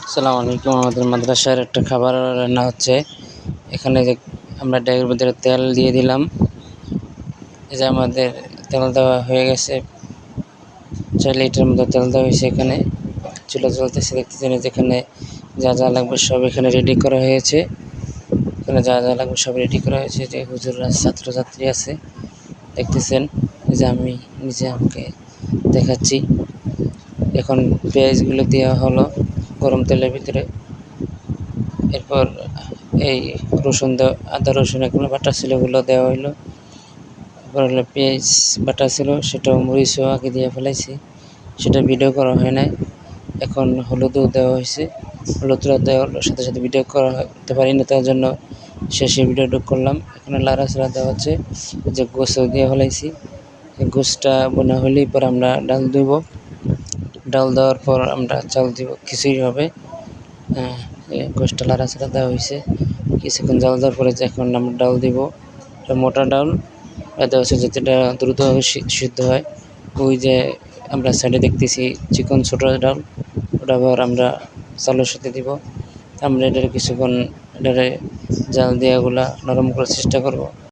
আসসালামু আলাইকুম। আমাদের মাদ্রাসার একটা খাবার রান্না হচ্ছে। এখানে যে আমরা ডেকের ভিতরে তেল দিয়ে দিলাম। এই যে আমাদের তেল দেওয়া হয়ে গেছে, 4 লিটার মতো তেল দেওয়া হয়েছে। এখানে চুলা জ্বলতেছে, দেখতেছেন। যেখানে যা যা লাগবে সব এখানে রেডি করা হয়েছে। এখানে যা যা লাগবে সব রেডি করা হয়েছে। যে হুজুররা ছাত্রছাত্রী আছে, দেখতেছেন। যে আমি নিজে আমাকে দেখাচ্ছি। এখন পেঁয়াজগুলো দেওয়া হলো গরম তেলের ভিতরে। এরপর এই রসুন দেওয়া, আদা রসুন এগুলো বাটা ছিল, ওগুলো দেওয়া হইলো। এরপর হলো পেঁয়াজ বাটা ছিল, সেটাও মরিচও আগে দিয়ে ফেলাইছি, সেটা ভিডিও করা হয় নাই। এখন হলুদও দেওয়া হয়েছে, হলুদটা দেওয়ার সাথে সাথে ভিডিও করতে পারি না, তার জন্য শেষে ভিডিওটা করলাম। এখন লাড়াচাড়া দেওয়া হচ্ছে। যে গোছও দিয়ে ফেলাইছি, গোছটা বোনা হলেই পর আমরা ডাল দিব। ডাল দেওয়ার পর আমরা চাল দিব, খিচুড়ি হবে। গোছটা লাড়াচাড়া দেওয়া হয়েছে, কিছুক্ষণ জাল দেওয়ার পরে এখন আমরা ডাল দিব। মোটা ডাল দেওয়া হচ্ছে, যাতে দ্রুতভাবে সিদ্ধ হয়। ওই যে আমরা সাইডে দেখতেছি চিকন ছোটো ডাল, ওটা আবার আমরা চালের সাথে দিব। আমরা এটার কিছুক্ষণ এটারে জাল দিয়ে ওগুলা নরম করার চেষ্টা করব।